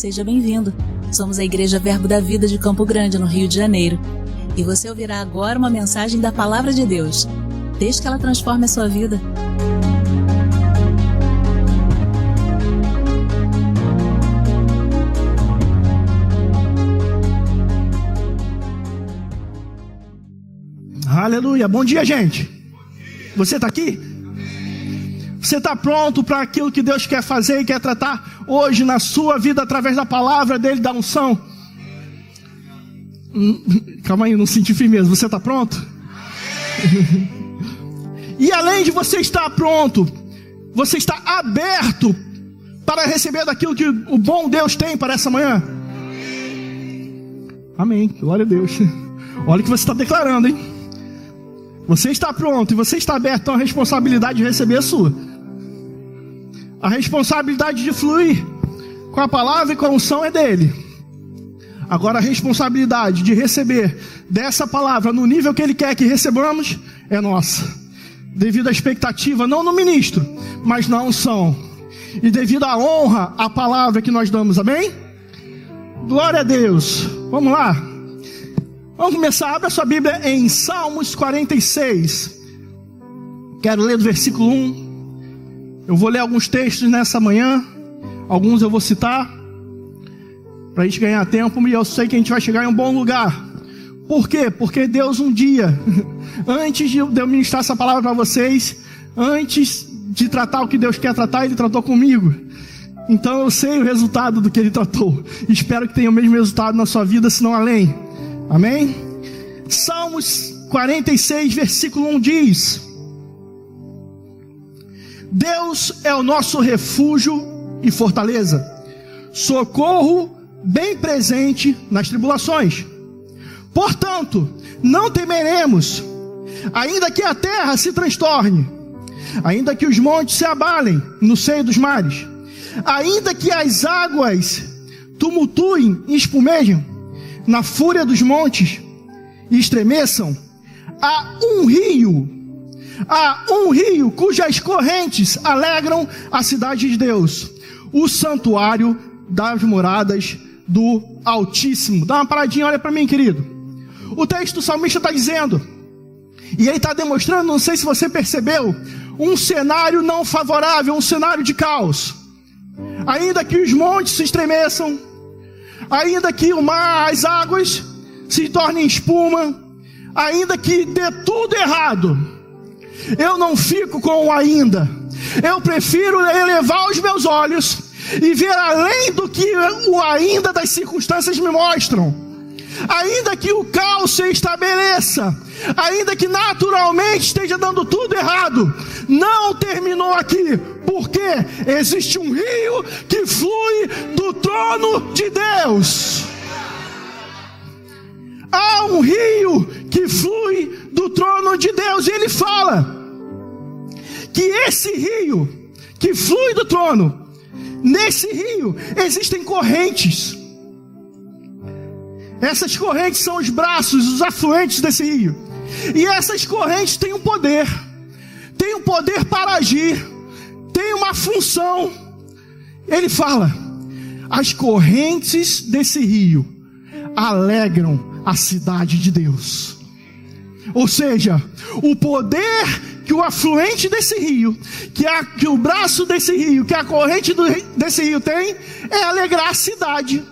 seja bem-vindo. Somos a Igreja Verbo da Vida de Campo Grande, no Rio de Janeiro. E você ouvirá agora uma mensagem da Palavra de Deus. Desde que ela transforme a sua vida. Aleluia, bom dia, gente. Você está aqui? Você está pronto para aquilo que Deus quer fazer e quer tratar hoje na sua vida através da palavra dele, da unção? Calma aí, não senti firmeza. Você está pronto? E além de você estar pronto, você está aberto para receber daquilo que o bom Deus tem para essa manhã? Amém, glória a Deus. Olha o que você está declarando, hein? Você está pronto e você está aberto, então a responsabilidade de receber é sua. A responsabilidade de fluir com a palavra e com a unção é dele. Agora a responsabilidade de receber dessa palavra no nível que ele quer que recebamos é nossa. Devido à expectativa, não no ministro, mas na unção. E devido à honra, à palavra que nós damos, amém? Glória a Deus. Vamos lá. Vamos começar, abra sua Bíblia em Salmos 46. Quero ler do versículo 1. Eu vou ler alguns textos nessa manhã. Alguns eu vou citar, para a gente ganhar tempo. E eu sei que a gente vai chegar em um bom lugar. Por quê? Porque Deus um dia, antes de eu ministrar essa palavra para vocês, antes de tratar o que Deus quer tratar, Ele tratou comigo. Então eu sei o resultado do que Ele tratou. Espero que tenha o mesmo resultado na sua vida, se não além. Amém? Salmos 46, versículo 1 diz: Deus é o nosso refúgio e fortaleza, socorro bem presente nas tribulações. Portanto, não temeremos, ainda que a terra se transtorne, ainda que os montes se abalem no seio dos mares, ainda que as águas tumultuem e espumejem na fúria dos montes e estremeçam. Há um rio cujas correntes alegram a cidade de Deus, o santuário das moradas do Altíssimo. Dá uma paradinha, olha para mim, querido. O texto do salmista está dizendo, e ele está demonstrando, não sei se você percebeu, um cenário não favorável, um cenário de caos. Ainda que os montes se estremeçam, ainda que o mar, as águas se tornem espuma, ainda que dê tudo errado, eu não fico com o ainda. Eu prefiro elevar os meus olhos e ver além do que o ainda das circunstâncias me mostram. Ainda que o caos se estabeleça, ainda que naturalmente esteja dando tudo errado, não terminou aqui, porque existe um rio que flui do trono de Deus. Há um rio que flui do trono de Deus, e ele fala que esse rio que flui do trono, nesse rio existem correntes. Essas correntes são os braços, os afluentes desse rio. E essas correntes têm um poder. Tem um poder para agir. Tem uma função. Ele fala: as correntes desse rio alegram a cidade de Deus. Ou seja, o poder que o afluente desse rio, que o braço desse rio, que a corrente desse rio tem, é alegrar a cidade.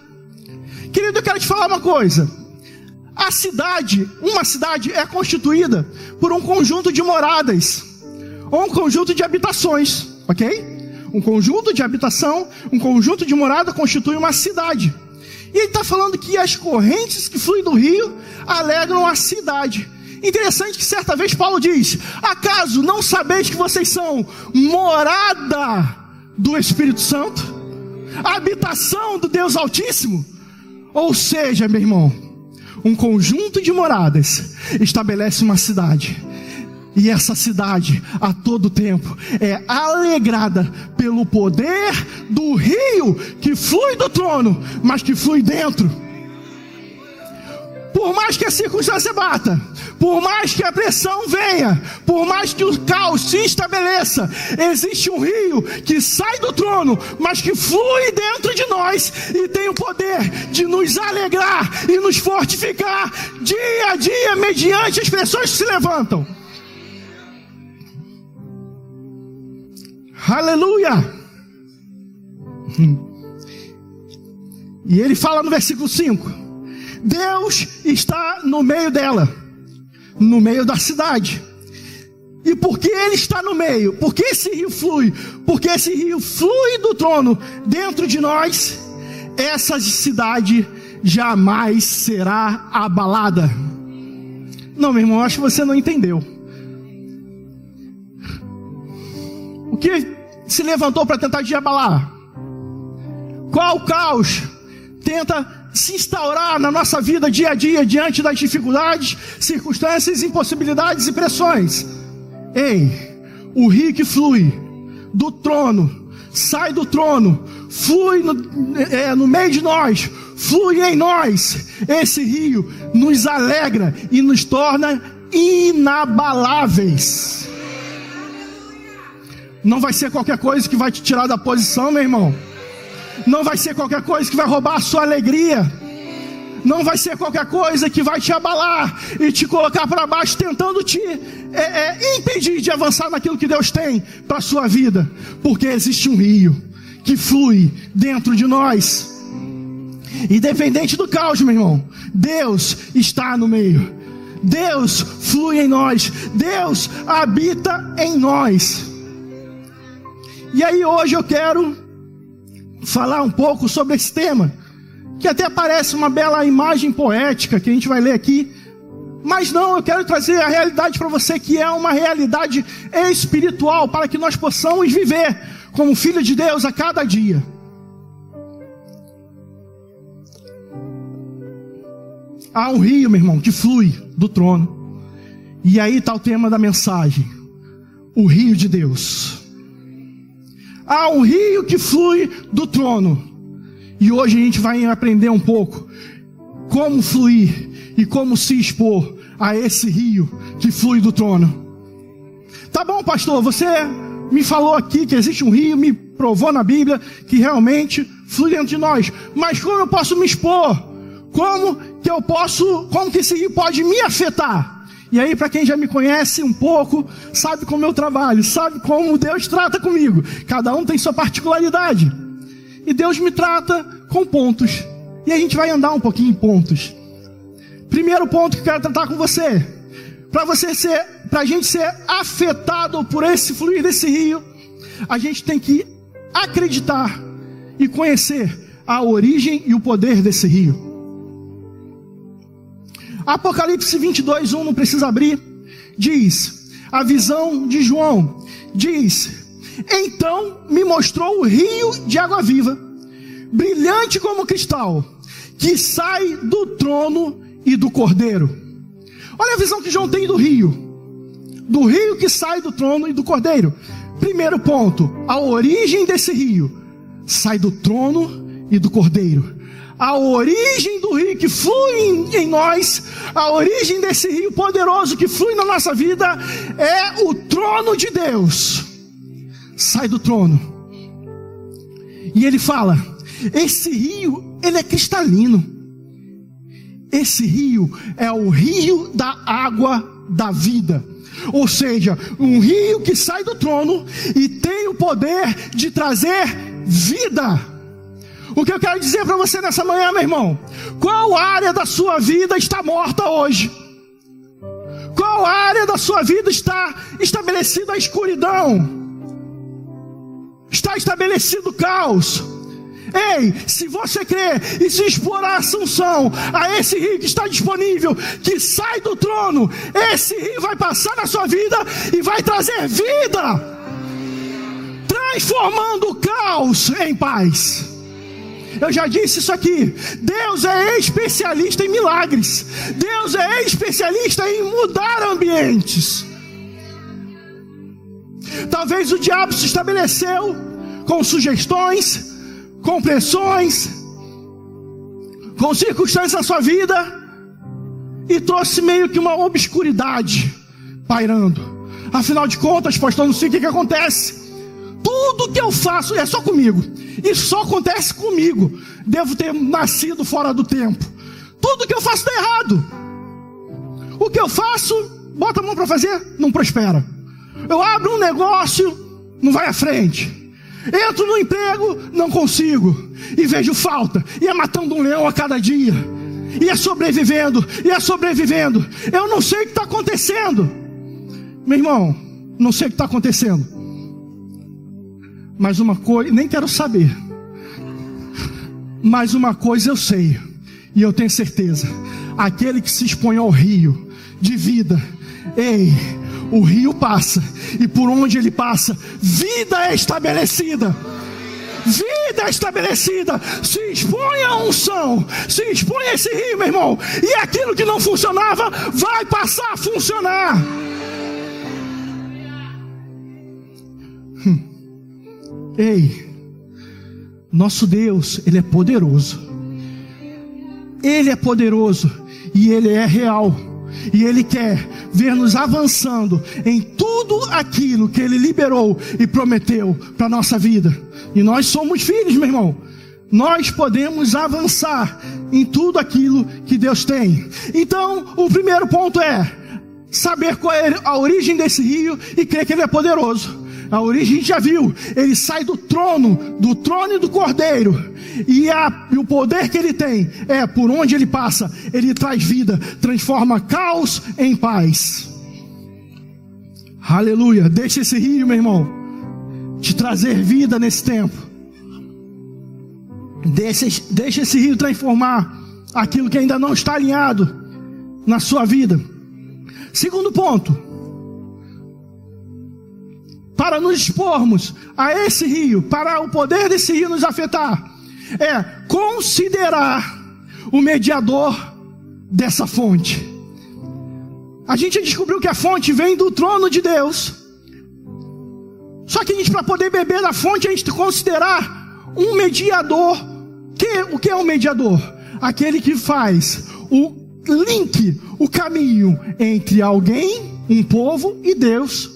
Querido, eu quero te falar uma coisa. A cidade, uma cidade é constituída por um conjunto de moradas, ou um conjunto de habitações, ok? Um conjunto de habitação, um conjunto de morada constitui uma cidade. E ele está falando que as correntes que fluem do rio alegram a cidade. Interessante que certa vez Paulo diz: acaso não sabeis que vocês são morada do Espírito Santo? A habitação do Deus Altíssimo? Ou seja, meu irmão, um conjunto de moradas estabelece uma cidade. E essa cidade, a todo tempo, é alegrada pelo poder do rio que flui do trono, mas que flui dentro. Por mais que a circunstância bata, por mais que a pressão venha, por mais que o caos se estabeleça, existe um rio que sai do trono, mas que flui dentro de nós e tem o poder de nos alegrar e nos fortificar dia a dia mediante as pressões que se levantam. Aleluia! E ele fala no versículo 5: Deus está no meio dela, no meio da cidade. E porque Ele está no meio, porque esse rio flui, porque esse rio flui do trono dentro de nós, essa cidade jamais será abalada. Não, meu irmão, acho que você não entendeu. O que se levantou para tentar te abalar? Qual caos tenta se instaurar na nossa vida dia a dia, diante das dificuldades, circunstâncias, impossibilidades e pressões? Ei, o rio que flui do trono, sai do trono, flui no meio de nós, flui em nós. Esse rio nos alegra e nos torna inabaláveis. Não vai ser qualquer coisa que vai te tirar da posição, meu irmão. Não vai ser qualquer coisa que vai roubar a sua alegria. Não vai ser qualquer coisa que vai te abalar e te colocar para baixo, tentando te impedir de avançar naquilo que Deus tem para a sua vida. Porque existe um rio que flui dentro de nós. Independente do caos, meu irmão, Deus está no meio. Deus flui em nós. Deus habita em nós. E aí hoje eu quero falar um pouco sobre esse tema, que até parece uma bela imagem poética que a gente vai ler aqui, mas não, eu quero trazer a realidade para você, que é uma realidade espiritual, para que nós possamos viver como filho de Deus a cada dia. Há um rio, meu irmão, que flui do trono, e aí está o tema da mensagem: o rio de Deus. Há um rio que flui do trono. E hoje a gente vai aprender um pouco como fluir e como se expor a esse rio que flui do trono. Tá bom, pastor, você me falou aqui que existe um rio, me provou na Bíblia que realmente flui dentro de nós. Mas como eu posso me expor? Como que esse rio pode me afetar? E aí, para quem já me conhece um pouco, sabe como eu trabalho, sabe como Deus trata comigo. Cada um tem sua particularidade. E Deus me trata com pontos. E a gente vai andar um pouquinho em pontos. Primeiro ponto que eu quero tratar com você. Para a gente ser afetado por esse fluir desse rio, a gente tem que acreditar e conhecer a origem e o poder desse rio. Apocalipse 22:1, não precisa abrir, diz, a visão de João, diz: então me mostrou o rio de água viva, brilhante como cristal, que sai do trono e do cordeiro. Olha a visão que João tem do rio que sai do trono e do cordeiro. Primeiro ponto, a origem desse rio sai do trono e do cordeiro. A origem do rio que flui em nós, a origem desse rio poderoso que flui na nossa vida, é o trono de Deus. Sai do trono. E ele fala, esse rio, ele é cristalino. Esse rio é o rio da água da vida. Ou seja, um rio que sai do trono e tem o poder de trazer vida. O que eu quero dizer para você nessa manhã, meu irmão? Qual área da sua vida está morta hoje? Qual área da sua vida está estabelecida a escuridão? Está estabelecido o caos? Ei, se você crer e se expor à assunção, a esse rio que está disponível, que sai do trono, esse rio vai passar na sua vida e vai trazer vida, transformando o caos em paz. Eu já disse isso aqui. Deus é especialista em milagres. Deus é especialista em mudar ambientes. Talvez o diabo se estabeleceu com sugestões, com pressões, com circunstâncias na sua vida, e trouxe meio que uma obscuridade pairando. Afinal de contas, pastor, não sei o que acontece. Tudo que eu faço é só comigo. Isso só acontece comigo. Devo ter nascido fora do tempo. Tudo que eu faço está errado. O que eu faço, bota a mão para fazer, não prospera. Eu abro um negócio, não vai à frente. Entro no emprego, não consigo. E vejo falta. E é matando um leão a cada dia. E é sobrevivendo. Eu não sei o que está acontecendo. Meu irmão, não sei o que está acontecendo. Mas uma coisa, nem quero saber. Mas uma coisa eu sei. E eu tenho certeza. Aquele que se expõe ao rio de vida. Ei, o rio passa. E por onde ele passa, vida é estabelecida. Vida estabelecida. Se expõe a unção. Se expõe a esse rio, meu irmão. E aquilo que não funcionava vai passar a funcionar. Ei, nosso Deus, Ele é poderoso. Ele é poderoso e Ele é real. E Ele quer ver-nos avançando em tudo aquilo que Ele liberou e prometeu para a nossa vida. E nós somos filhos, meu irmão. Nós podemos avançar em tudo aquilo que Deus tem. Então, o primeiro ponto é saber qual é a origem desse rio e crer que Ele é poderoso. A origem a gente já viu. Ele sai do trono e do cordeiro. E o poder que ele tem é por onde ele passa. Ele traz vida, transforma caos em paz. Aleluia. Deixa esse rio, meu irmão, te trazer vida nesse tempo. Deixa esse rio transformar aquilo que ainda não está alinhado na sua vida. Segundo ponto. Para nos expormos a esse rio, para o poder desse rio nos afetar, é considerar o mediador dessa fonte. A gente descobriu que a fonte vem do trono de Deus. Só que a gente, para poder beber da fonte, a gente tem que considerar um mediador. O que é um mediador? Aquele que faz o link, o caminho entre alguém, um povo e Deus.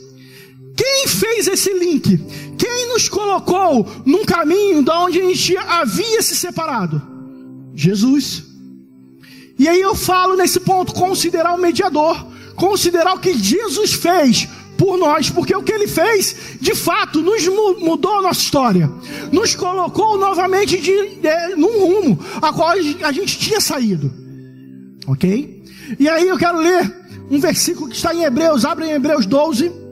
Quem fez esse link? Quem nos colocou num caminho de onde a gente havia se separado? Jesus. E aí eu falo nesse ponto, considerar o mediador, considerar o que Jesus fez por nós, porque o que Ele fez, de fato, nos mudou a nossa história, nos colocou novamente num rumo a qual a gente tinha saído, ok? E aí eu quero ler um versículo que está em Hebreus, abre em Hebreus 12,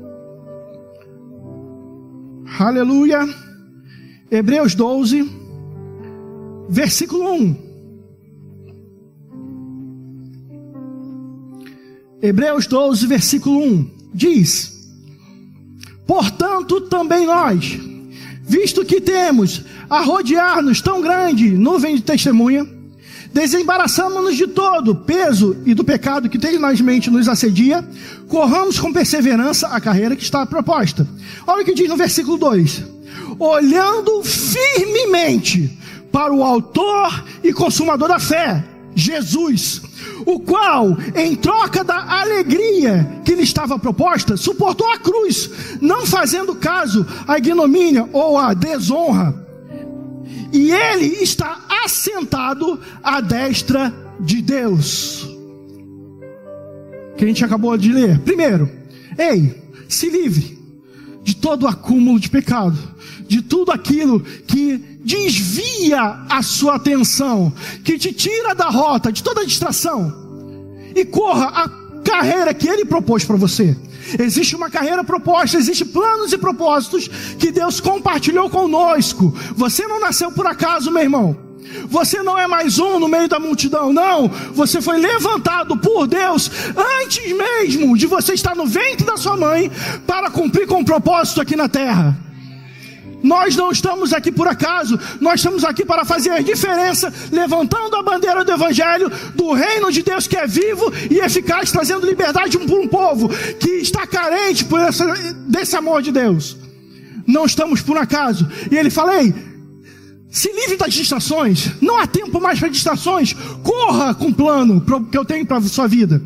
aleluia, Hebreus 12, versículo 1. Hebreus 12, versículo 1, diz: portanto também nós, visto que temos a rodear-nos tão grande nuvem de testemunha, desembaraçamos-nos de todo o peso e do pecado que tenazmente nos assedia, corramos com perseverança a carreira que está proposta. Olha o que diz no versículo 2: olhando firmemente para o autor e consumador da fé, Jesus, o qual, em troca da alegria que lhe estava proposta, suportou a cruz, não fazendo caso à ignomínia ou à desonra. E ele está assentado à destra de Deus. Que a gente acabou de ler. Primeiro, ei, se livre de todo o acúmulo de pecado, de tudo aquilo que desvia a sua atenção, que te tira da rota, de toda a distração, e corra a carreira que Ele propôs para você. Existe uma carreira proposta, existem planos e propósitos que Deus compartilhou conosco. Você não nasceu por acaso, meu irmão. Você não é mais um no meio da multidão, não. Você foi levantado por Deus antes mesmo de você estar no ventre da sua mãe para cumprir com um propósito aqui na terra. Nós não estamos aqui por acaso, nós estamos aqui para fazer diferença, levantando a bandeira do Evangelho, do reino de Deus que é vivo e eficaz, trazendo liberdade para um povo que está carente desse amor de Deus. Não estamos por acaso. E ele fala: ei, Se livre das distrações. Não há tempo mais para distrações. Corra com o plano que eu tenho para a sua vida.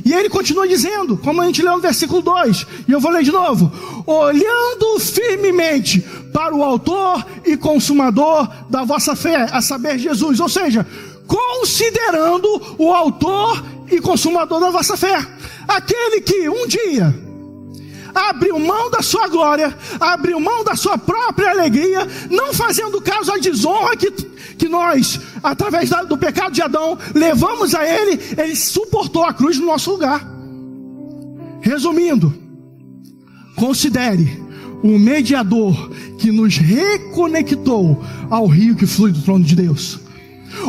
E ele continua dizendo, como a gente leu no versículo 2, e eu vou ler de novo: olhando firmemente para o autor e consumador da vossa fé, a saber, Jesus. Ou seja, considerando o autor e consumador da vossa fé. Aquele que um dia abriu mão da sua glória, abriu mão da sua própria alegria, não fazendo caso à desonra que nós, através do pecado de Adão, levamos a ele. Ele suportou a cruz no nosso lugar. Resumindo, considere o mediador que nos reconectou ao rio que flui do trono de Deus.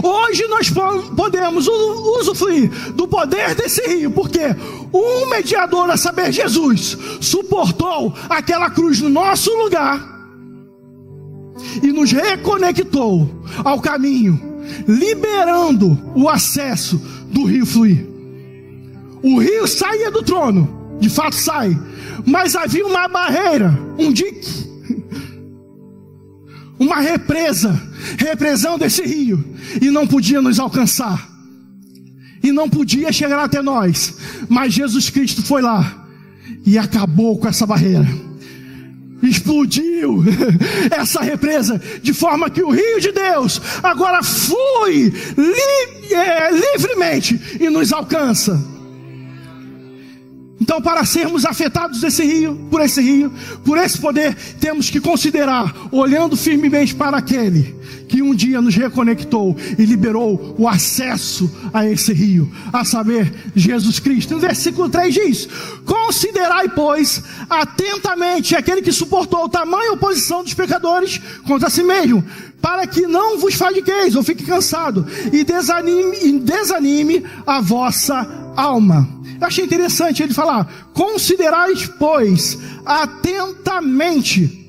Hoje nós podemos usufruir do poder desse rio, porque um mediador, a saber, Jesus, suportou aquela cruz no nosso lugar e nos reconectou ao caminho, liberando o acesso do rio fluir. O rio saía do trono, de fato sai, mas havia uma barreira, um dique, uma represando esse rio, e não podia nos alcançar, e não podia chegar até nós. Mas Jesus Cristo foi lá e acabou com essa barreira, explodiu essa represa, de forma que o rio de Deus agora flui livremente e nos alcança. Então, para sermos afetados por esse poder, temos que considerar, olhando firmemente para aquele que um dia nos reconectou e liberou o acesso a esse rio, a saber, Jesus Cristo. No versículo 3 diz: considerai, pois, atentamente aquele que suportou tamanha oposição dos pecadores contra si mesmo, para que não vos fadiqueis ou fique cansado e desanime a vossa alma. Eu achei interessante ele falar: considerai, pois, atentamente.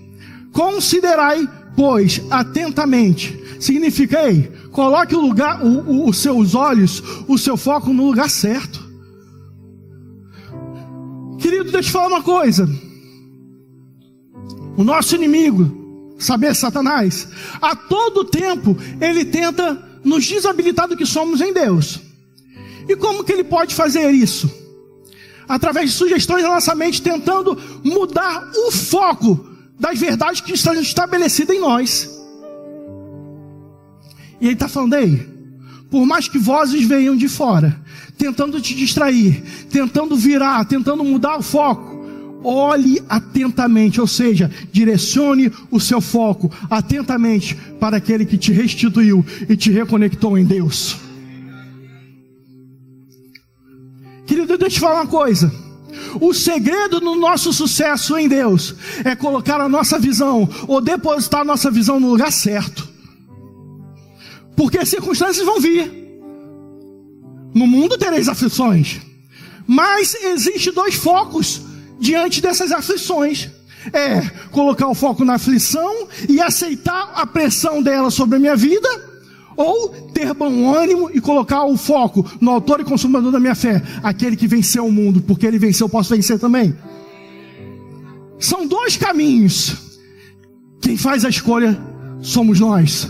Considerai, pois, atentamente. Significa, coloque os seus olhos, o seu foco no lugar certo. Querido, deixa eu falar uma coisa. O nosso inimigo, saber, Satanás, a todo tempo ele tenta nos desabilitar do que somos em Deus. E como que ele pode fazer isso? Através de sugestões na nossa mente, tentando mudar o foco das verdades que estão estabelecidas em nós. E ele está falando aí, por mais que vozes venham de fora, tentando te distrair, tentando virar, tentando mudar o foco, olhe atentamente, ou seja, direcione o seu foco atentamente para aquele que te restituiu e te reconectou em Deus. Querido, deixa eu te falar uma coisa. O segredo do nosso sucesso em Deus é colocar a nossa visão, ou depositar a nossa visão no lugar certo. Porque as circunstâncias vão vir. No mundo tereis aflições. Mas existe dois focos diante dessas aflições. É colocar o foco na aflição e aceitar a pressão dela sobre a minha vida, ou ter bom ânimo e colocar o foco no autor e consumador da minha fé, aquele que venceu o mundo, porque ele venceu, eu posso vencer também. São dois caminhos. Quem faz a escolha somos nós.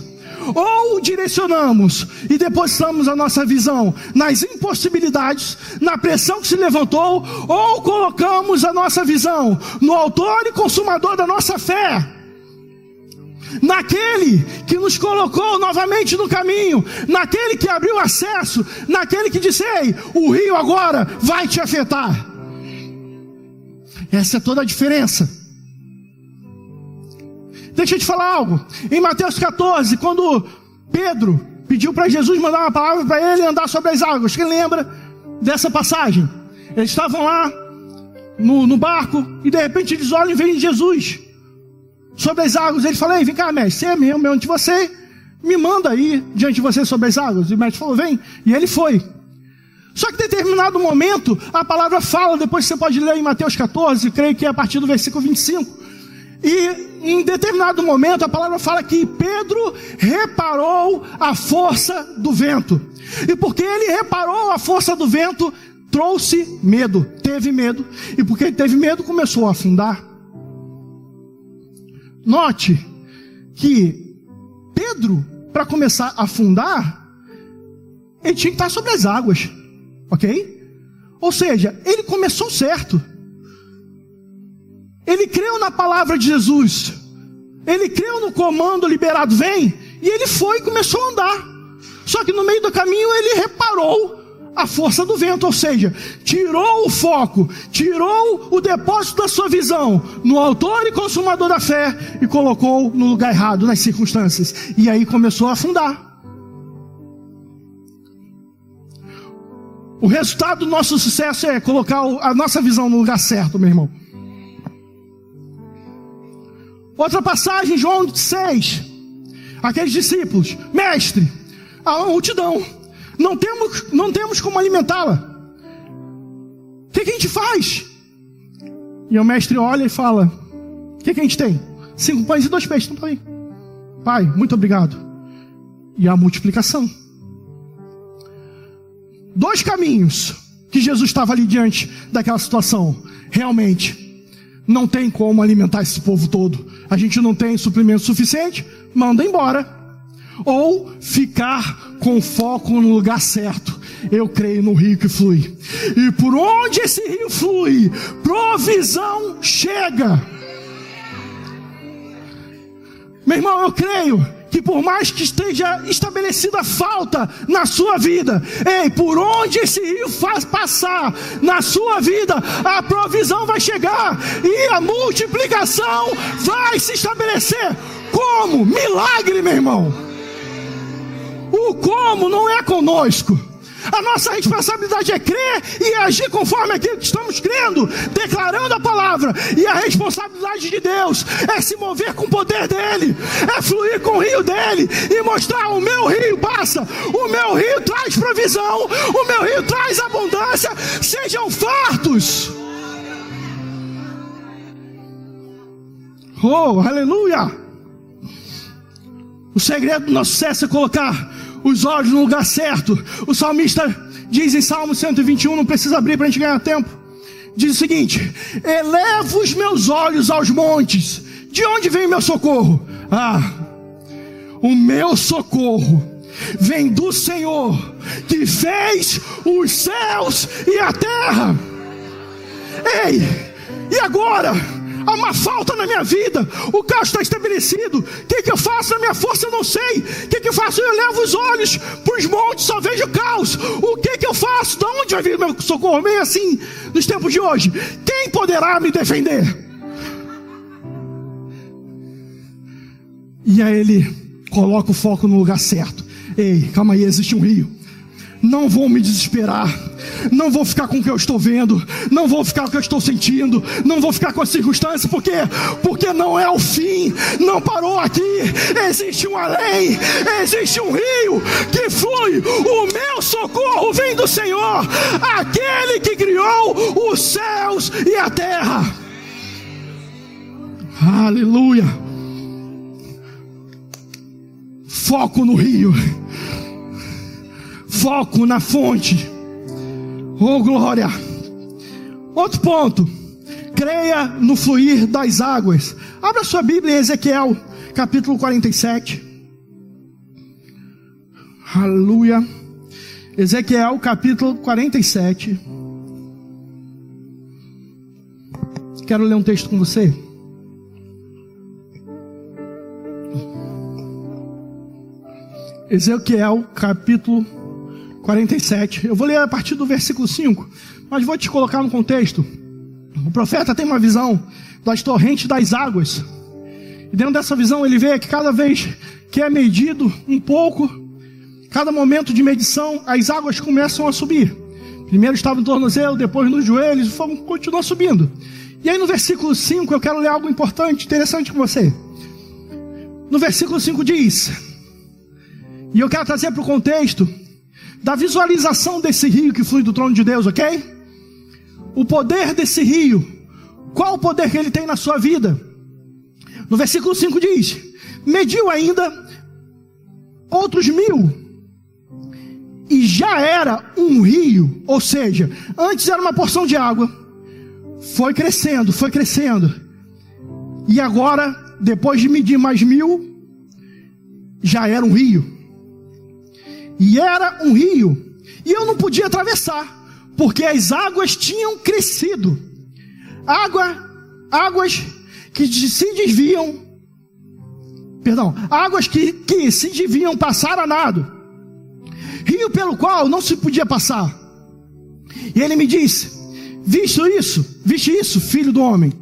Ou direcionamos e depositamos a nossa visão nas impossibilidades, na pressão que se levantou, ou colocamos a nossa visão no autor e consumador da nossa fé, naquele que nos colocou novamente no caminho, naquele que abriu acesso, naquele que disse: ei, o rio agora vai te afetar. Essa é toda a diferença. Deixa eu te falar algo. Em Mateus 14, quando Pedro pediu para Jesus mandar uma palavra para ele andar sobre as águas, quem lembra dessa passagem? Eles estavam lá no barco e de repente eles olham e veem Jesus sobre as águas. Ele falou: ei, vem cá, mestre, você é mesmo onde você me manda aí diante de você sobre as águas. E o mestre falou: vem. E ele foi. Só que em determinado momento a palavra fala, depois você pode ler em Mateus 14, creio que é a partir do versículo 25. E em determinado momento a palavra fala que Pedro reparou a força do vento. E porque ele reparou a força do vento, trouxe medo, teve medo. E porque ele teve medo, começou a afundar. Note que Pedro, para começar a afundar, ele tinha que estar sobre as águas, ok? Ou seja, ele começou certo. Ele creu na palavra de Jesus. Ele creu no comando liberado, vem. E ele foi e começou a andar. Só que no meio do caminho ele reparou a força do vento, ou seja, tirou o foco, tirou o depósito da sua visão no autor e consumador da fé e colocou no lugar errado, nas circunstâncias. E aí começou a afundar. O resultado do nosso sucesso é colocar a nossa visão no lugar certo, meu irmão. Outra passagem, João 6. Aqueles discípulos: mestre, a multidão, não temos como alimentá-la. O que a gente faz? E o mestre olha e fala: o que a gente tem? 5 pães e 2 peixes. Não tá aí. Pai, muito obrigado. E a multiplicação. 2 caminhos que Jesus estava ali diante daquela situação. Realmente, não tem como alimentar esse povo todo. A gente não tem suprimento suficiente, manda embora. Ou ficar com foco no lugar certo. Eu creio no rio que flui. E por onde esse rio flui, provisão chega. Meu irmão, eu creio que por mais que esteja estabelecida a falta na sua vida, por onde esse rio faz passar na sua vida, a provisão vai chegar e a multiplicação vai se estabelecer. Como? Milagre, meu irmão. O como não é conosco. A nossa responsabilidade é crer e agir conforme aquilo que estamos crendo, declarando a palavra. E a responsabilidade de Deus é se mover com o poder dele, é fluir com o rio dele e mostrar: o meu rio passa, o meu rio traz provisão, o meu rio traz abundância, sejam fartos. Oh, aleluia! O segredo do nosso sucesso é colocar os olhos no lugar certo. O salmista diz em Salmo 121, não precisa abrir para a gente ganhar tempo. Diz o seguinte: elevo os meus olhos aos montes. De onde vem meu socorro? O meu socorro vem do Senhor, que fez os céus e a terra. E agora? Há uma falta na minha vida, o caos está estabelecido. O que eu faço na minha força? Eu não sei. O que eu faço? Eu levo os olhos para os montes, só vejo caos. O que eu faço? De onde vai vir meu socorro? Meio assim, nos tempos de hoje: quem poderá me defender? E aí ele coloca o foco no lugar certo. Calma aí, existe um rio. Não vou me desesperar, não vou ficar com o que eu estou vendo, não vou ficar com o que eu estou sentindo, não vou ficar com as circunstâncias. Por quê? Porque não é o fim, não parou aqui. Existe um além, existe um rio que flui. O meu socorro vem do Senhor, aquele que criou os céus e a terra. Aleluia. Foco no rio, foco na fonte. Oh, glória. Outro ponto: creia no fluir das águas. Abra sua Bíblia em Ezequiel, capítulo 47. Aleluia. Ezequiel, capítulo 47. Quero ler um texto com você. Ezequiel, capítulo 47. Eu vou ler a partir do versículo 5, mas vou te colocar no contexto. O profeta tem uma visão das torrentes das águas. E dentro dessa visão ele vê que cada vez que é medido um pouco, cada momento de medição, as águas começam a subir. Primeiro estava no tornozelo, depois nos joelhos, e continua subindo. E aí no versículo 5 eu quero ler algo importante, interessante com você. No versículo 5 diz, e eu quero trazer para o contexto da visualização desse rio que flui do trono de Deus, ok? O poder desse rio. Qual o poder que ele tem na sua vida? No versículo 5 diz: mediu ainda outros 1000, e já era um rio. Ou seja, antes era uma porção de água, foi crescendo, e agora, depois de medir mais 1000, já era um rio. E era um rio. E eu não podia atravessar, porque as águas tinham crescido. Águas que se desviam. Águas que se desviam passar a nado. Rio pelo qual não se podia passar. E ele me disse: viste isso, filho do homem?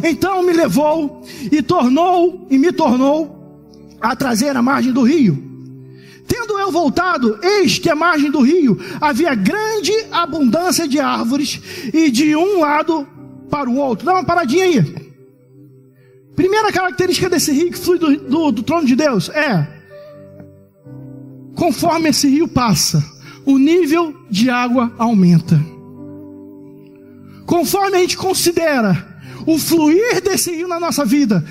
Então me levou e me tornou a trazer à margem do rio. Tendo eu voltado, eis que à margem do rio havia grande abundância de árvores, e de um lado para o outro. Dá uma paradinha aí. Primeira característica desse rio que flui do trono de Deus é: conforme esse rio passa, o nível de água aumenta. Conforme a gente considera o fluir desse rio na nossa vida,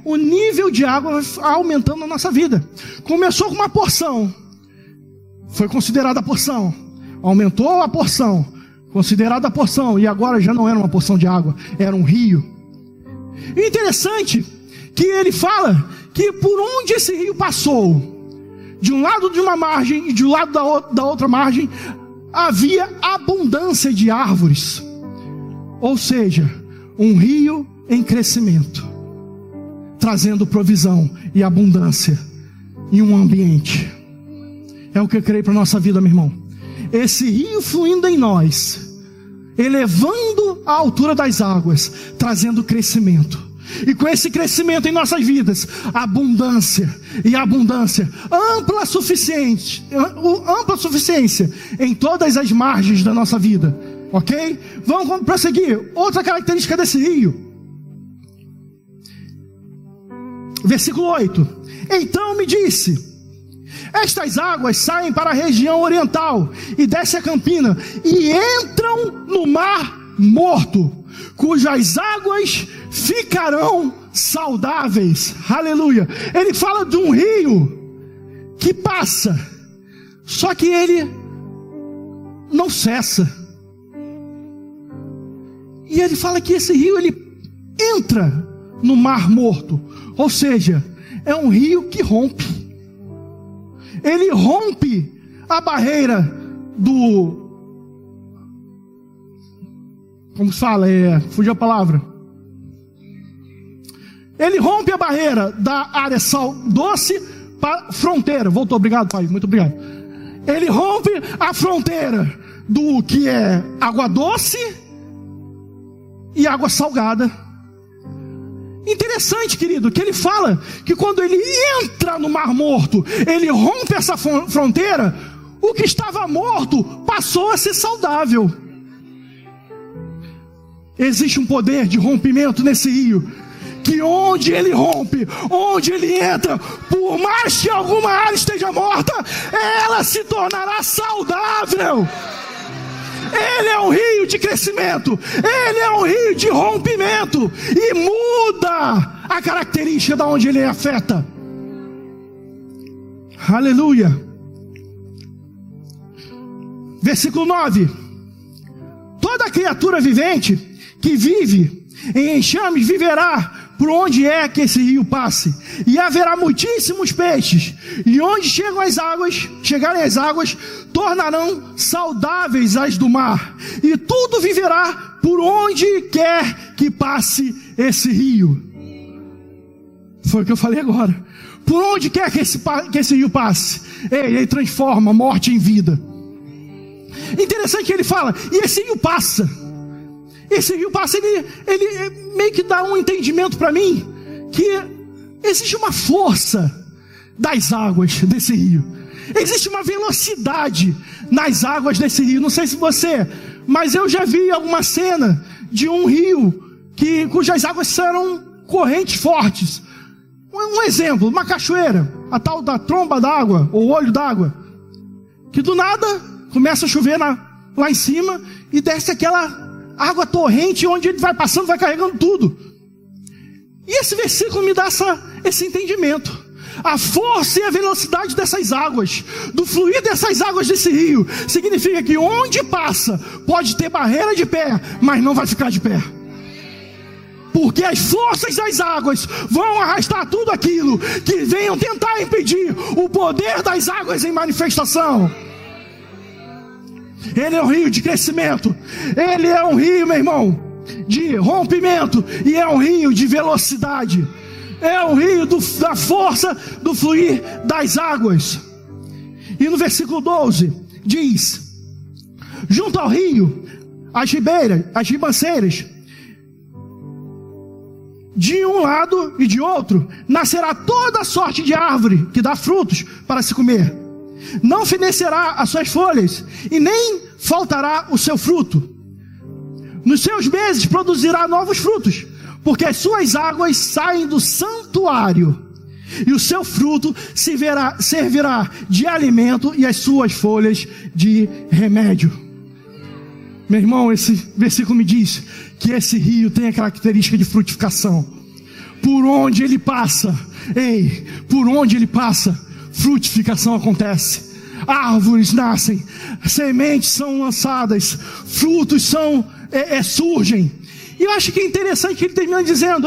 o nível de água vai aumentando na nossa vida. Começou com uma porção, foi considerada a porção, aumentou a porção, considerada a porção, e agora já não era uma porção de água, era um rio. Interessante que ele fala que por onde esse rio passou, de um lado de uma margem e de um lado da outra margem, havia abundância de árvores. Ou seja, um rio em crescimento, trazendo provisão e abundância em um ambiente. É o que eu creio para a nossa vida, meu irmão. Esse rio fluindo em nós, elevando a altura das águas, trazendo crescimento. E com esse crescimento em nossas vidas, abundância e abundância, ampla suficiência em todas as margens da nossa vida. Ok? Vamos prosseguir. Outra característica desse rio. Versículo 8. Então me disse: estas águas saem para a região oriental e descem a campina e entram no mar morto, cujas águas ficarão saudáveis. Aleluia. Ele fala de um rio que passa, só que ele não cessa. E ele fala que esse rio, ele entra no mar morto. Ou seja, é um rio que rompe. Ele rompe a barreira do... Como se fala? Fugiu a palavra. Ele rompe a barreira da área doce para fronteira. Voltou, obrigado, pai, muito obrigado. Ele rompe a fronteira do que é água doce e água salgada. Interessante, querido, que ele fala que quando ele entra no Mar Morto, ele rompe essa fronteira, o que estava morto passou a ser saudável. Existe um poder de rompimento nesse rio, que onde ele rompe, onde ele entra, por mais que alguma área esteja morta, ela se tornará saudável. Ele é um rio de crescimento, ele é um rio de rompimento, e muda a característica de onde ele afeta. Aleluia. Versículo 9. Toda criatura vivente que vive em enxames viverá por onde é que esse rio passe, e haverá muitíssimos peixes, e onde chegarem as águas, tornarão saudáveis as do mar, e tudo viverá por onde quer que passe esse rio. Foi o que eu falei agora. Por onde quer que esse rio passe, ele transforma morte em vida. Interessante que ele fala, e esse rio passa. Esse rio passa, ele meio que dá um entendimento para mim, que existe uma força das águas desse rio. Existe uma velocidade nas águas desse rio. Não sei se você, mas eu já vi alguma cena de um rio cujas águas serão correntes fortes. Um exemplo, uma cachoeira, a tal da tromba d'água, ou olho d'água, que do nada começa a chover lá em cima e desce aquela água torrente, onde ele vai passando, vai carregando tudo. E esse versículo me dá esse entendimento. A força e a velocidade dessas águas, do fluir dessas águas desse rio, significa que onde passa, pode ter barreira de pé, mas não vai ficar de pé. Porque as forças das águas vão arrastar tudo aquilo que venham tentar impedir o poder das águas em manifestação. Ele é um rio de crescimento. Ele é um rio, meu irmão, de rompimento. E é um rio de velocidade. É um rio da força do fluir das águas. E no versículo 12 diz: junto ao rio, as ribanceiras, de um lado e de outro, nascerá toda sorte de árvore que dá frutos para se comer. Não fenecerá as suas folhas, e nem faltará o seu fruto. Nos seus meses produzirá novos frutos, porque as suas águas saem do santuário, e o seu fruto servirá de alimento, e as suas folhas de remédio. Meu irmão, esse versículo me diz que esse rio tem a característica de frutificação. Por onde ele passa, por onde ele passa, frutificação acontece. Árvores nascem, sementes são lançadas, frutos surgem. E eu acho que é interessante que ele termina dizendo: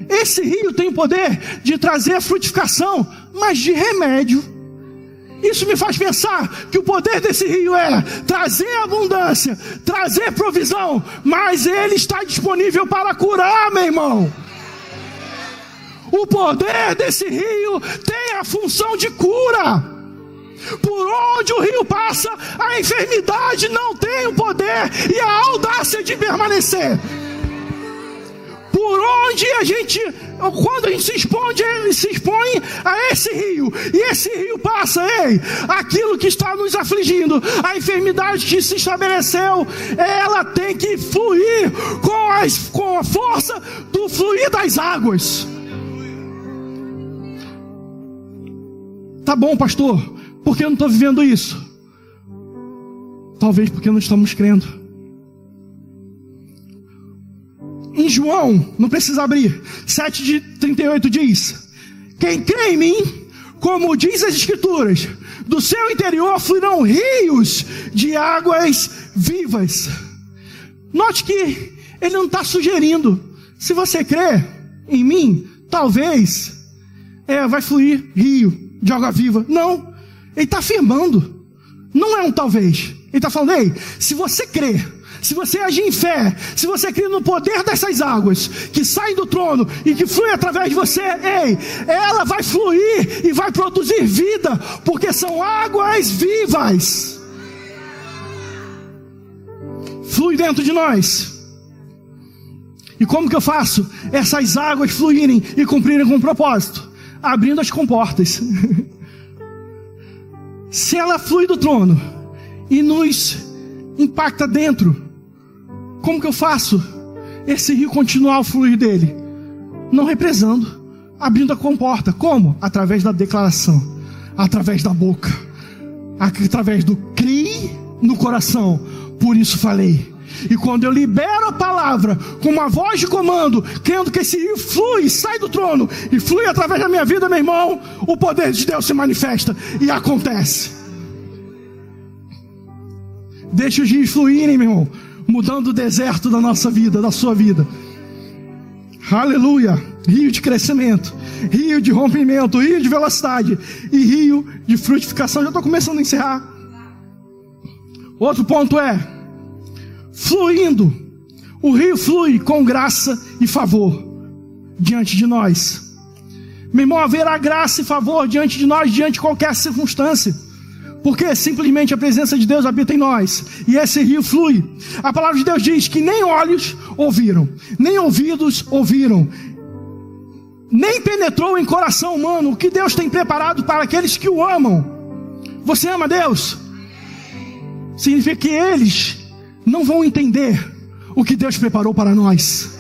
esse rio tem o poder de trazer a frutificação, mas de remédio. Isso me faz pensar que o poder desse rio é trazer abundância, trazer provisão, mas ele está disponível para curar, meu irmão. O poder desse rio tem a função de cura. Por onde o rio passa, a enfermidade não tem o poder e a audácia de permanecer. Por onde quando a gente se expõe a esse rio, e esse rio passa, aquilo que está nos afligindo, a enfermidade que se estabeleceu, ela tem que fluir com a força do fluir das águas. Tá bom, pastor, por que eu não estou vivendo isso? Talvez porque não estamos crendo. Em João, não precisa abrir, 7:38 diz: quem crê em mim, como diz as escrituras, do seu interior fluirão rios de águas vivas. Note que ele não está sugerindo: se você crê em mim, talvez vai fluir rio de água viva. Não, ele está afirmando, não é um talvez. Ele está falando: se você crer, se você agir em fé, se você crer no poder dessas águas que saem do trono e que fluem através de você, ela vai fluir e vai produzir vida, porque são águas vivas. Flui dentro de nós. E como que eu faço essas águas fluírem e cumprirem com o propósito? Abrindo as comportas. Se ela flui do trono e nos impacta dentro, como que eu faço esse rio continuar a fluir dele? Não represando, abrindo a comporta. Como? Através da declaração, através da boca, através do criei no coração, por isso falei. E quando eu libero a palavra com uma voz de comando, crendo que esse rio flui, sai do trono e flui através da minha vida, meu irmão, o poder de Deus se manifesta e acontece. Deixa os rios fluírem, meu irmão, mudando o deserto da nossa vida, da sua vida. Aleluia. Rio de crescimento, rio de rompimento, rio de velocidade e rio de frutificação. Já estou começando a encerrar. Outro ponto é: fluindo, o rio flui com graça e favor diante de nós. Meu irmão, haverá graça e favor diante de nós, diante de qualquer circunstância, porque simplesmente a presença de Deus habita em nós, e esse rio flui. A palavra de Deus diz que nem olhos ouviram, nem ouvidos ouviram, nem penetrou em coração humano o que Deus tem preparado para aqueles que o amam. Você ama Deus? Significa que eles não vão entender o que Deus preparou para nós.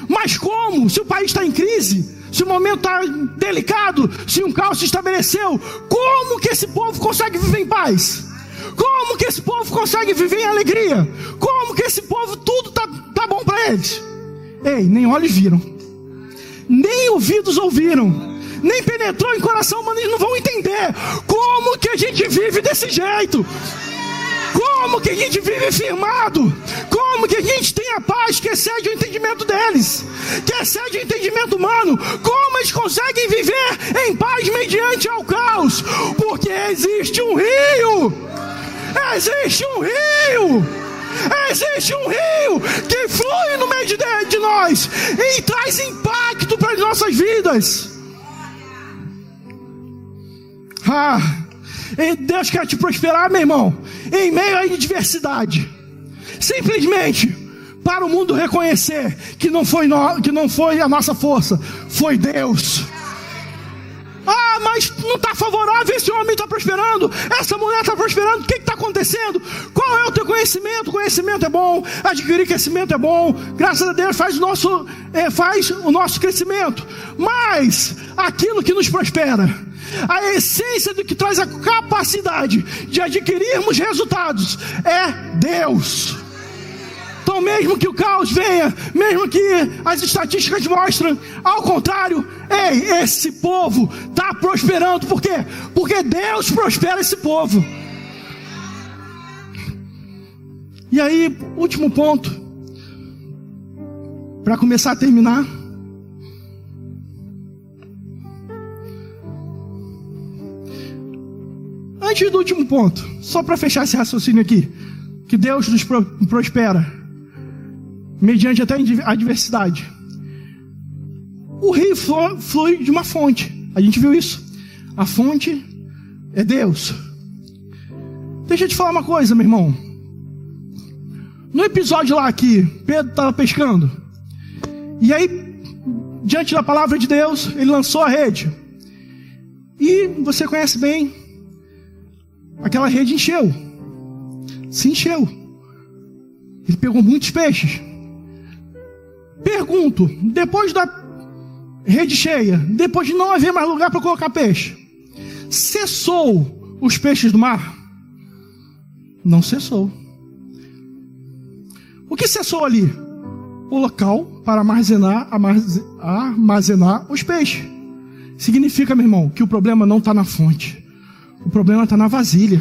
Mas como? Se o país está em crise, se o momento está delicado, se um caos se estabeleceu, como que esse povo consegue viver em paz? Como que esse povo consegue viver em alegria? Como que esse povo tudo tá bom para eles? Nem olhos viram, nem ouvidos ouviram, nem penetrou em coração humano. Eles não vão entender como que a gente vive desse jeito. Como que a gente vive firmado? Como Como que a gente tem a paz que excede o entendimento deles, que excede o entendimento humano? Como eles conseguem viver em paz mediante ao caos? Porque existe um rio, existe um rio, existe um rio que flui no meio de nós e traz impacto para as nossas vidas. Deus quer te prosperar, meu irmão, em meio à adversidade. Simplesmente para o mundo reconhecer que não foi a nossa força, foi Deus. Mas não está favorável, esse homem está prosperando, essa mulher está prosperando, o que está acontecendo? Qual é o teu conhecimento? Conhecimento é bom, adquirir conhecimento é bom, graças a Deus faz o nosso crescimento. Mas aquilo que nos prospera, a essência do que traz a capacidade de adquirirmos resultados, é Deus. Então mesmo que o caos venha, mesmo que as estatísticas mostrem ao contrário, esse povo está prosperando. Por quê? Porque Deus prospera esse povo. E aí, último ponto, para começar a terminar. Antes do último ponto, só para fechar esse raciocínio aqui, que Deus nos prospera mediante até a adversidade. O rio flui de uma fonte. A gente viu isso. A fonte é Deus. Deixa eu te falar uma coisa, meu irmão. No episódio lá que Pedro estava pescando, e aí, diante da palavra de Deus, ele lançou a rede. E você conhece bem, aquela rede encheu. Se encheu. Ele pegou muitos peixes. Pergunto, depois da rede cheia, depois de não haver mais lugar para colocar peixe, cessou os peixes do mar? Não cessou. O que cessou ali? O local para armazenar os peixes. Significa, meu irmão, que o problema não está na fonte. O problema está na vasilha.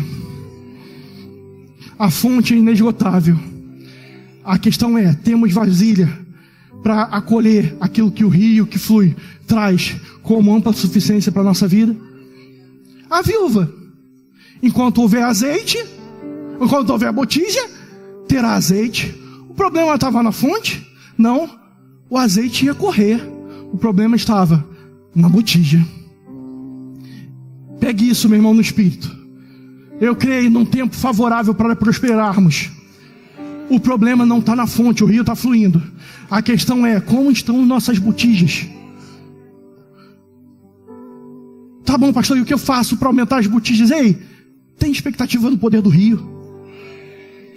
A fonte é inesgotável. A questão é, temos vasilha para acolher aquilo que o rio que flui traz como ampla suficiência para a nossa vida? A viúva, enquanto houver azeite, enquanto houver botija, terá azeite. O problema estava na fonte? Não, o azeite ia correr. O problema estava na botija. Pegue isso, meu irmão, no espírito. Eu creio num tempo favorável para prosperarmos. O problema não está na fonte, o rio está fluindo. A questão é, como estão nossas botijas? Tá bom, pastor, e o que eu faço para aumentar as botijas? Ei, tem expectativa no poder do rio.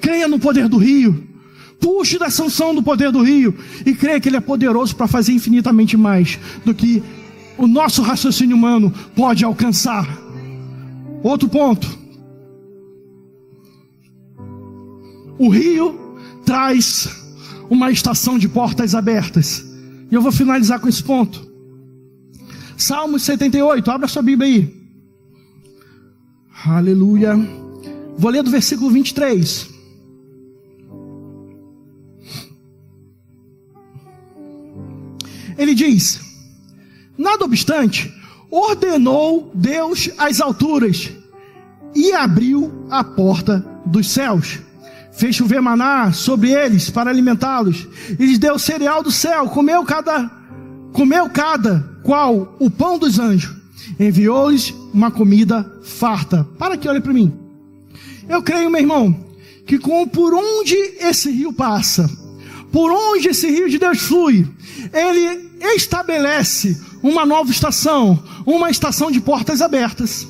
Creia no poder do rio. Puxe da sanção do poder do rio. E creia que ele é poderoso para fazer infinitamente mais do que o nosso raciocínio humano pode alcançar. Outro ponto. O rio traz uma estação de portas abertas. E eu vou finalizar com esse ponto. Salmos 78, abra sua Bíblia aí. Aleluia. Vou ler do versículo 23. Ele diz: nada obstante, ordenou Deus as alturas e abriu a porta dos céus. Fez chover maná sobre eles para alimentá-los. E lhes deu cereal do céu. Comeu cada qual o pão dos anjos. Enviou-lhes uma comida farta. Para aqui, olha para mim. Eu creio, meu irmão, que por onde esse rio passa, por onde esse rio de Deus flui, ele estabelece uma nova estação, uma estação de portas abertas.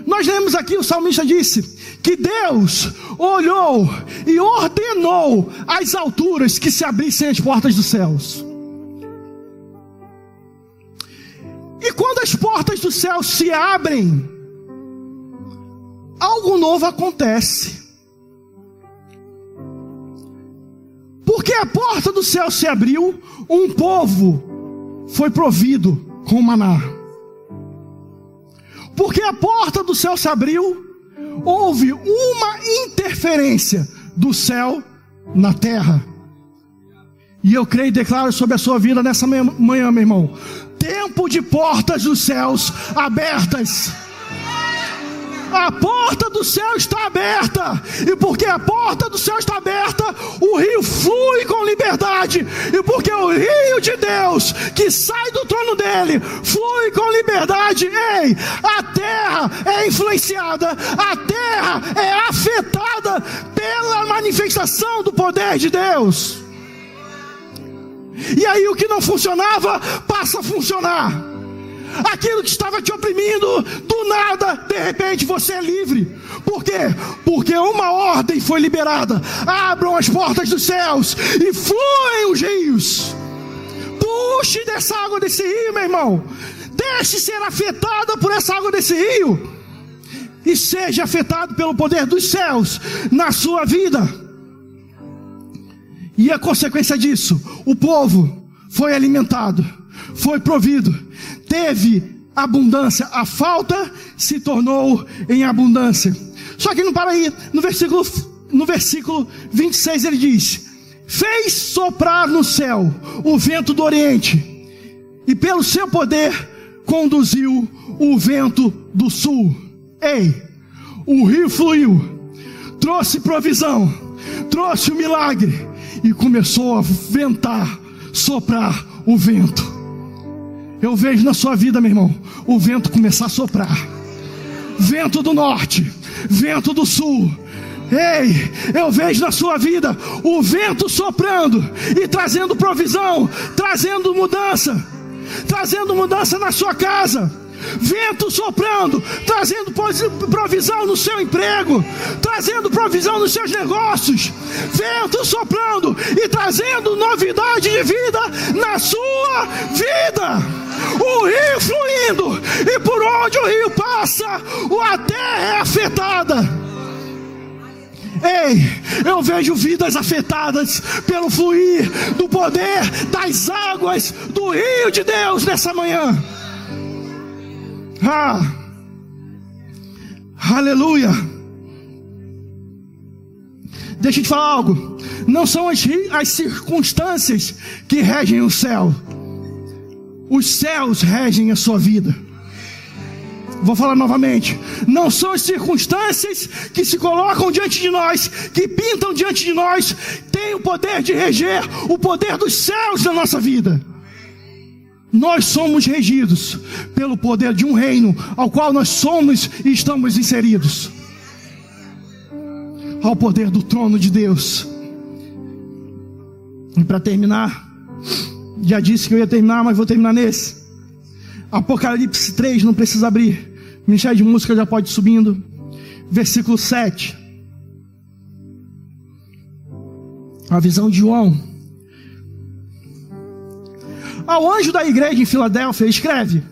Nós lemos aqui, o salmista disse que Deus olhou e ordenou às alturas que se abrissem as portas dos céus. E quando as portas do céu se abrem, algo novo acontece. Porque a porta do céu se abriu, um povo foi provido com maná. Porque a porta do céu se abriu, houve uma interferência do céu na terra. E eu creio e declaro sobre a sua vida nessa manhã, meu irmão, tempo de portas dos céus abertas. A porta do céu está aberta, e porque a porta do céu está aberta, o rio flui com liberdade, e porque o rio de Deus, que sai do trono dele, flui com liberdade. Ei, a terra é influenciada, a terra é afetada pela manifestação do poder de Deus. E aí o que não funcionava, passa a funcionar. Aquilo que estava te oprimindo, do nada, de repente você é livre. Por quê? Porque uma ordem foi liberada. Abram as portas dos céus e fluem os rios. Puxe dessa água desse rio, meu irmão. Deixe ser afetada por essa água desse rio, e seja afetado pelo poder dos céus na sua vida. E a consequência disso, o povo foi alimentado, foi provido, teve abundância. A falta se tornou em abundância. Só que não para aí. No versículo 26 ele diz: fez soprar no céu o vento do oriente, e pelo seu poder conduziu o vento do sul. Ei, o rio fluiu, trouxe provisão, trouxe o milagre, e começou a ventar, soprar o vento. Eu vejo na sua vida, meu irmão, o vento começar a soprar. Vento do norte, vento do sul. Ei, eu vejo na sua vida o vento soprando e trazendo provisão, trazendo mudança na sua casa. Vento soprando, trazendo provisão no seu emprego, trazendo provisão nos seus negócios. Vento soprando e trazendo novidade de vida na sua vida. O rio fluindo, e por onde o rio passa, a terra é afetada. Ei, eu vejo vidas afetadas pelo fluir do poder das águas do rio de Deus nessa manhã. Aleluia. Deixa eu te falar algo. Não são as circunstâncias que regem o céu. Os céus regem a sua vida. Vou falar novamente. Não são as circunstâncias que se colocam diante de nós, que pintam diante de nós, tem o poder de reger o poder dos céus na nossa vida. Nós somos regidos pelo poder de um reino ao qual nós somos e estamos inseridos, ao poder do trono de Deus. E para terminar, já disse que eu ia terminar, mas vou terminar nesse. Apocalipse 3, não precisa abrir. Ministério de música já pode ir subindo. Versículo 7. A visão de João. Ao anjo da igreja em Filadélfia escreve: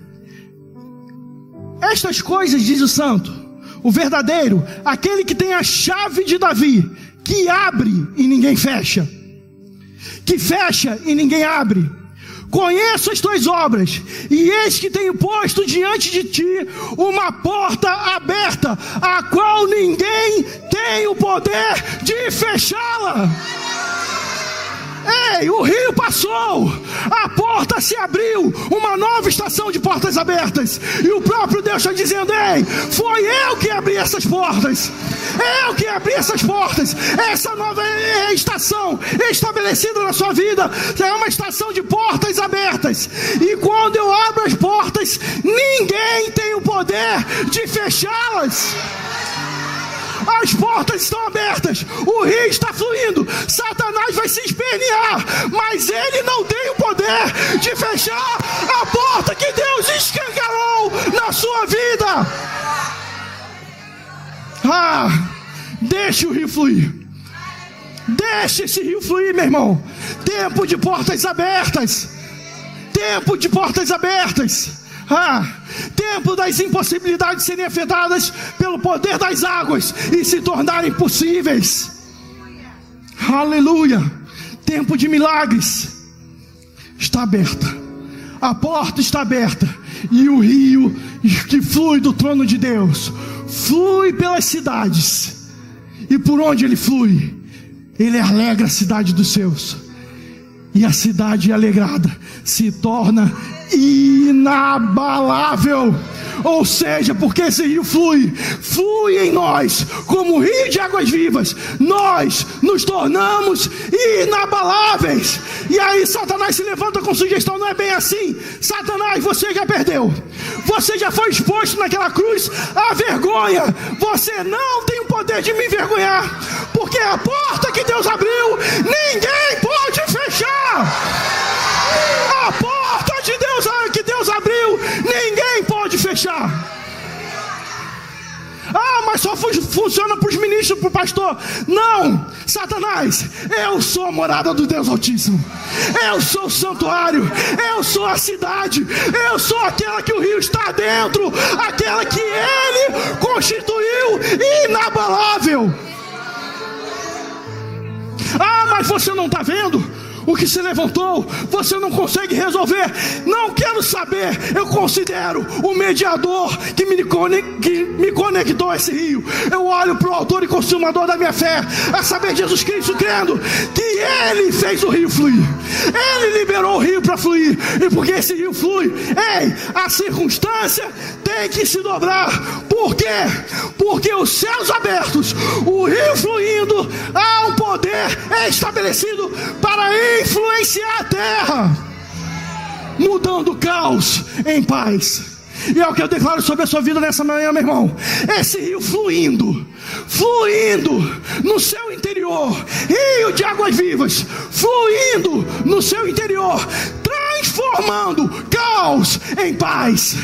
estas coisas diz o santo, o verdadeiro, aquele que tem a chave de Davi, que abre e ninguém fecha, que fecha e ninguém abre. Conheço as tuas obras, e eis que tenho posto diante de ti uma porta aberta, a qual ninguém tem o poder de fechá-la. Ei, o rio passou, a porta se abriu, uma nova estação de portas abertas, e o próprio Deus está dizendo: ei, foi eu que abri essas portas, eu que abri essas portas. Essa nova estação estabelecida na sua vida é uma estação de portas abertas, e quando eu abro as portas, ninguém tem o poder de fechá-las. As portas estão abertas, o rio está fluindo, Satanás vai se espernear, mas ele não tem o poder de fechar a porta que Deus escancarou na sua vida. Deixe o rio fluir, deixe esse rio fluir, meu irmão. Tempo de portas abertas, tempo de portas abertas. Tempo das impossibilidades serem afetadas pelo poder das águas e se tornarem possíveis. Aleluia. Tempo de milagres está aberta, a porta está aberta, e o rio que flui do trono de Deus flui pelas cidades, e por onde ele flui, Ele alegra a cidade dos seus, e a cidade alegrada se torna inabalável. Ou seja, porque esse rio flui em nós como rio de águas vivas, nós nos tornamos inabaláveis. E aí Satanás se levanta com sugestão: não é bem assim, Satanás, você já perdeu, você já foi exposto naquela cruz à vergonha, você não tem o poder de me envergonhar, porque a porta que Deus abriu, ninguém pode fechar. A porta de Deus que Deus abriu, ninguém pode fechar. Mas só funciona para os ministros, para o pastor. Não, Satanás, eu sou a morada do Deus Altíssimo, eu sou o santuário, eu sou a cidade, eu sou aquela que o rio está dentro, aquela que Ele constituiu inabalável. Mas você não está vendo o que se levantou, você não consegue resolver. Não quero saber, eu considero o mediador que me conectou a esse rio. Eu olho para o autor e consumador da minha fé, a saber, Jesus Cristo, crendo que Ele fez o rio fluir, Ele liberou o rio para fluir. E porque esse rio flui, a circunstância tem que se dobrar. Por quê? Porque os céus abertos, o rio fluindo, há um poder estabelecido para influenciar a terra, mudando o caos em paz. E é o que eu declaro sobre a sua vida nessa manhã, meu irmão. Esse rio fluindo no seu interior, rio de águas vivas, fluindo no seu interior, transformando caos em paz,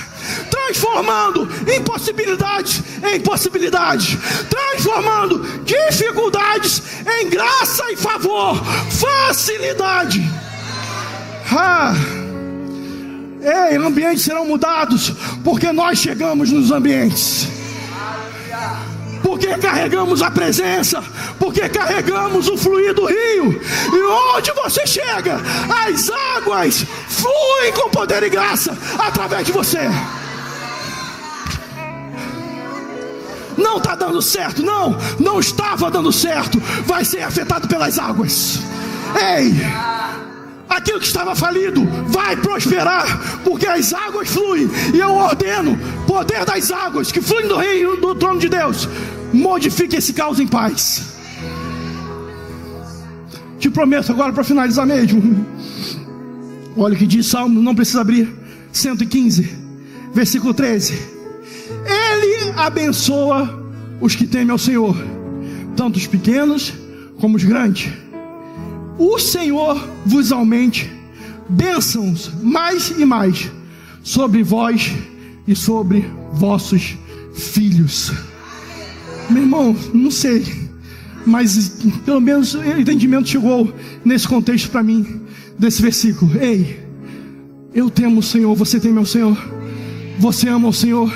transformando impossibilidades em possibilidades, transformando dificuldades em graça e favor, facilidade. Ambientes serão mudados porque nós chegamos nos ambientes, porque carregamos a presença, porque carregamos o fluir do rio. E onde você chega, as águas fluem com poder e graça através de você. Não está dando certo, não estava dando certo, vai ser afetado pelas águas. Aquilo que estava falido vai prosperar, porque as águas fluem. E eu ordeno, poder das águas que fluem do reino, do trono de Deus, modifique esse caos em paz. Te prometo agora, para finalizar mesmo, olha o que diz Salmo, não precisa abrir, 115, versículo 13. Ele abençoa os que temem ao Senhor, tanto os pequenos como os grandes. O Senhor vos aumente bênçãos mais e mais sobre vós e sobre vossos filhos. Meu irmão, não sei, mas pelo menos o entendimento chegou nesse contexto para mim, desse versículo. Eu temo o Senhor, você teme ao Senhor, você ama o Senhor.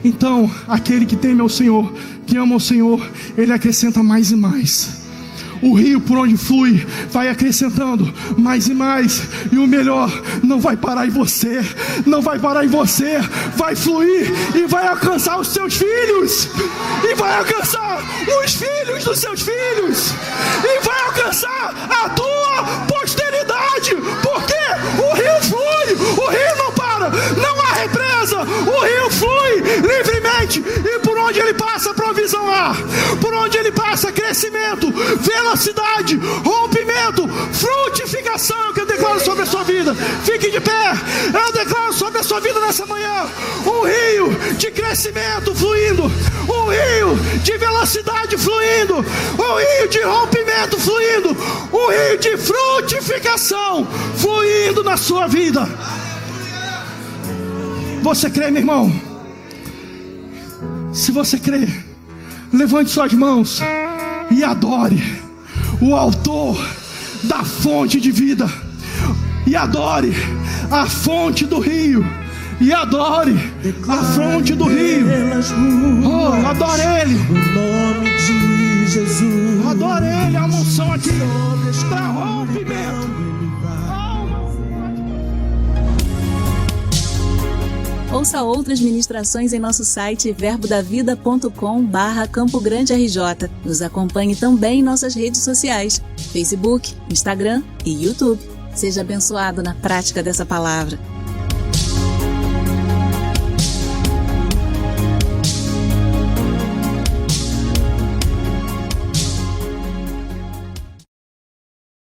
Então, aquele que teme ao Senhor, que ama o Senhor, ele acrescenta mais e mais. O rio por onde flui vai acrescentando mais e mais. E o melhor, não vai parar em você, não vai parar em você, vai fluir e vai alcançar os seus filhos, e vai alcançar os filhos dos seus filhos, e vai alcançar a tua posteridade, porque o rio flui, o rio não para, não há represa, o rio flui livremente, e por onde ele passa, provisão há, por onde ele passa, crescimento, velocidade, rompimento, frutificação. É o que eu declaro sobre a sua vida. Fique de pé. Eu declaro sobre a sua vida nessa manhã um rio de crescimento fluindo, um rio de velocidade fluindo, um rio de rompimento fluindo, um rio de frutificação fluindo na sua vida. Você crê, meu irmão? Se você crê, levante suas mãos e adore o autor da fonte de vida, e adore a fonte do rio, e adore a fonte do rio. Adore ele, o nome de Jesus. Adore ele, a unção aqui para rompimento. Ouça outras ministrações em nosso site verbodavida.com/Campo Grande RJ. Nos acompanhe também em nossas redes sociais, Facebook, Instagram e YouTube. Seja abençoado na prática dessa palavra.